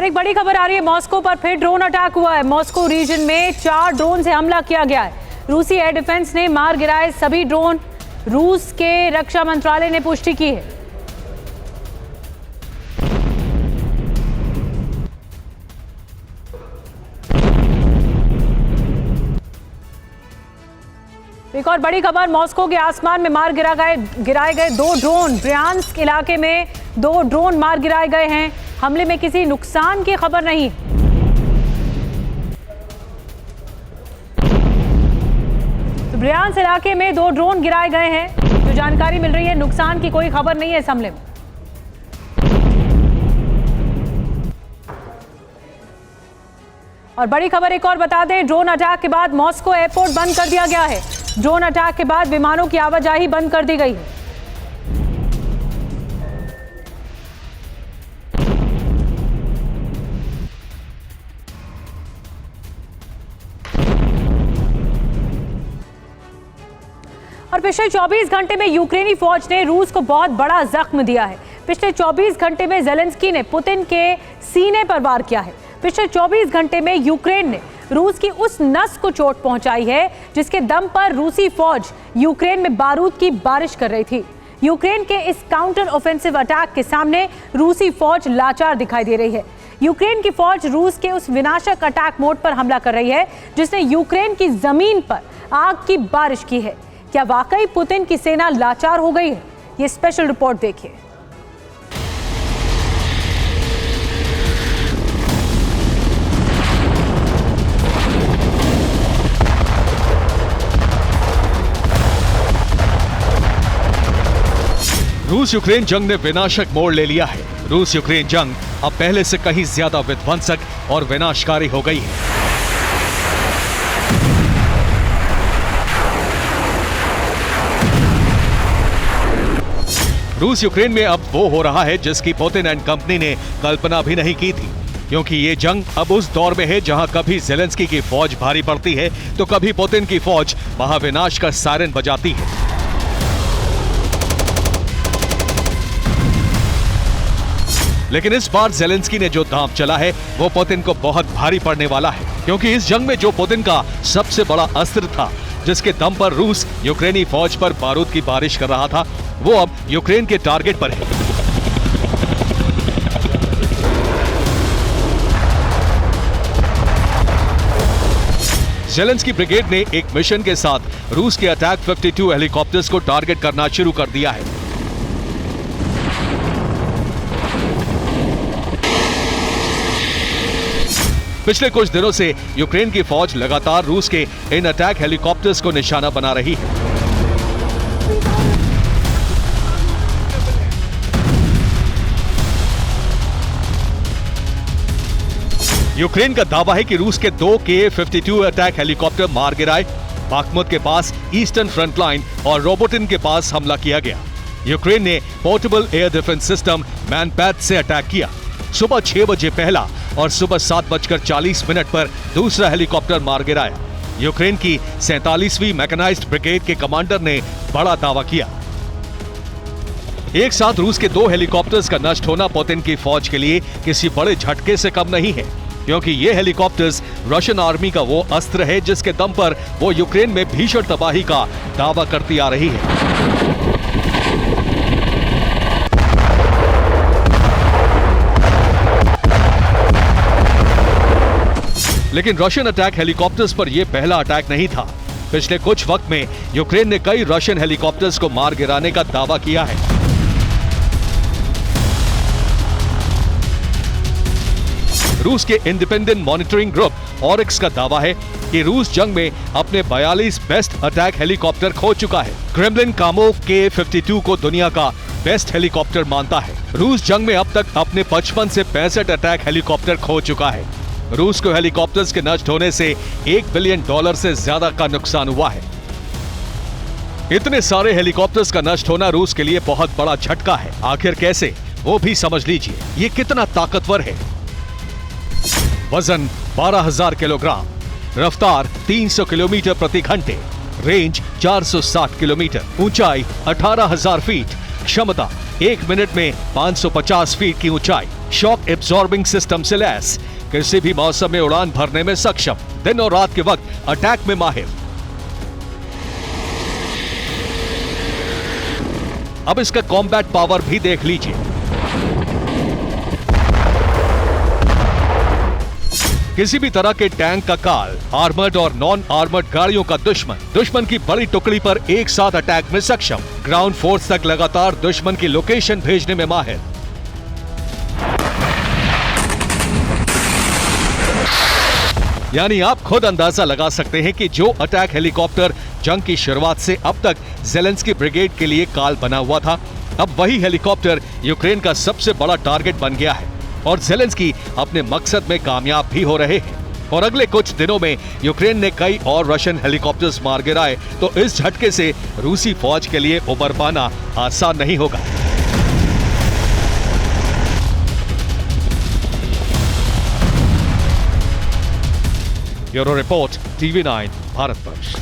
और एक बड़ी खबर आ रही है, मॉस्को पर फिर ड्रोन अटैक हुआ है। मॉस्को रीजन में 4 ड्रोन से हमला किया गया है। रूसी एयर डिफेंस ने मार गिराए सभी ड्रोन। रूस के रक्षा मंत्रालय ने पुष्टि की है। एक और बड़ी खबर, मॉस्को के आसमान में गिराए गए 2 ड्रोन। ब्रियांस्क इलाके में 2 ड्रोन मार गिराए गए हैं। हमले में किसी नुकसान की खबर नहीं। तो ब्रियांस्क इलाके में 2 ड्रोन गिराए गए हैं। जो जानकारी मिल रही है, नुकसान की कोई खबर नहीं है इस हमले में। और बड़ी खबर एक और बता दें, ड्रोन अटैक के बाद मॉस्को एयरपोर्ट बंद कर दिया गया है। ड्रोन अटैक के बाद विमानों की आवाजाही बंद कर दी गई है। और पिछले 24 घंटे में यूक्रेनी फौज ने रूस को बहुत बड़ा जख्म दिया है। पिछले 24 घंटे में ज़ेलेंस्की ने पुतिन के सीने पर वार किया है। पिछले 24 घंटे में यूक्रेन ने रूस की उस नस को चोट पहुंचाई है जिसके दम पर रूसी फौज यूक्रेन में बारूद की बारिश कर रही थी। यूक्रेन के इस काउंटर ऑफेंसिव अटैक के सामने रूसी फौज लाचार दिखाई दे रही है। यूक्रेन की फौज रूस के उस विनाशक अटैक मोड पर हमला कर रही है जिसने यूक्रेन की जमीन पर आग की बारिश की है। क्या वाकई पुतिन की सेना लाचार हो गई है? ये स्पेशल रिपोर्ट देखिए। रूस यूक्रेन जंग ने विनाशक मोड़ ले लिया है। रूस यूक्रेन जंग अब पहले से कहीं ज्यादा विध्वंसक और विनाशकारी हो गई है। रूस यूक्रेन में अब वो हो रहा है जिसकी पुतिन एंड कंपनी ने कल्पना भी नहीं की थी, क्योंकि ये जंग अब उस दौर में है जहां कभी ज़ेलेंस्की की फौज भारी पड़ती है तो कभी पुतिन की फौज महाविनाश का सायरन बजाती है। लेकिन इस बार ज़ेलेंस्की ने जो दांव चला है वो पुतिन को बहुत भारी पड़ने वाला है, क्योंकि इस जंग में जो पुतिन का सबसे बड़ा अस्त्र था, जिसके दम पर रूस यूक्रेनी फौज पर बारूद की बारिश कर रहा था, वो अब यूक्रेन के टारगेट पर है। ज़ेलेंस्की ब्रिगेड ने एक मिशन के साथ रूस के अटैक 52 हेलीकॉप्टर्स को टारगेट करना शुरू कर दिया है। पिछले कुछ दिनों से यूक्रेन की फौज लगातार रूस के इन अटैक हेलीकॉप्टर्स को निशाना बना रही है। यूक्रेन का दावा है कि रूस के 2 Ka-52 अटैक हेलीकॉप्टर मार गिराए। बाखमुत के पास ईस्टर्न फ्रंट लाइन और रोबोटिन के पास हमला किया गया। यूक्रेन ने पोर्टेबल एयर डिफेंस सिस्टम मैनपैथ से अटैक किया। सुबह 6 बजे पहला और सुबह 7:40 पर दूसरा हेलीकॉप्टर मार गिराया। यूक्रेन की 47वीं मैकेनाइज्ड ब्रिगेड के कमांडर ने बड़ा दावा किया। एक साथ रूस के 2 हेलीकॉप्टर्स का नष्ट होना पुतिन की फौज के लिए किसी बड़े झटके से कम नहीं है, क्योंकि ये हेलीकॉप्टर्स रशियन आर्मी का वो अस्त्र है जिसके दम पर वो यूक्रेन में भीषण तबाही का दावा करती आ रही है। लेकिन रशियन अटैक हेलीकॉप्टर्स पर यह पहला अटैक नहीं था। पिछले कुछ वक्त में यूक्रेन ने कई रशियन हेलीकॉप्टर्स को मार गिराने का दावा किया है। रूस के इंडिपेंडेंट मॉनिटरिंग ग्रुप ऑरिक्स का दावा है कि रूस जंग में अपने 42 बेस्ट अटैक हेलीकॉप्टर खो चुका है। क्रेमलिन कामोव Ka-52 को दुनिया का बेस्ट हेलीकॉप्टर मानता है। रूस जंग में अब तक अपने 55 से 65 अटैक हेलीकॉप्टर खो चुका है। रूस को हेलीकॉप्टर्स के नष्ट होने से $1 बिलियन से ज्यादा का नुकसान हुआ है। इतने सारे हेलीकॉप्टर्स का नष्ट होना रूस के लिए बहुत बड़ा झटका है। आखिर कैसे, वो भी समझ लीजिए। ये कितना ताकतवर है। वजन 12,000 किलोग्राम, रफ्तार 300 किलोमीटर प्रति घंटे, रेंज 460 किलोमीटर, ऊंचाई 18,000 फीट, क्षमता 1 मिनट में 550 फीट की ऊंचाई। शॉक एब्जॉर्बिंग सिस्टम से लैस, किसी भी मौसम में उड़ान भरने में सक्षम, दिन और रात के वक्त अटैक में माहिर। अब इसका कॉम्बैट पावर भी देख लीजिए। किसी भी तरह के टैंक का काल, आर्मर्ड और नॉन आर्मर्ड गाड़ियों का दुश्मन की बड़ी टुकड़ी पर एक साथ अटैक में सक्षम, ग्राउंड फोर्स तक लगातार दुश्मन की लोकेशन भेजने में माहिर। यानी आप खुद अंदाजा लगा सकते हैं कि जो अटैक हेलीकॉप्टर जंग की शुरुआत से अब तक ज़ेलेंस्की ब्रिगेड के लिए काल बना हुआ था, अब वही हेलीकॉप्टर यूक्रेन का सबसे बड़ा टारगेट बन गया है और ज़ेलेंस्की अपने मकसद में कामयाब भी हो रहे हैं। और अगले कुछ दिनों में यूक्रेन ने कई और रशियन हेलीकॉप्टर्स मार गिराए तो इस झटके से रूसी फौज के लिए उबर पाना आसान नहीं होगा। Bureau report, TV9 Bharatvarsh.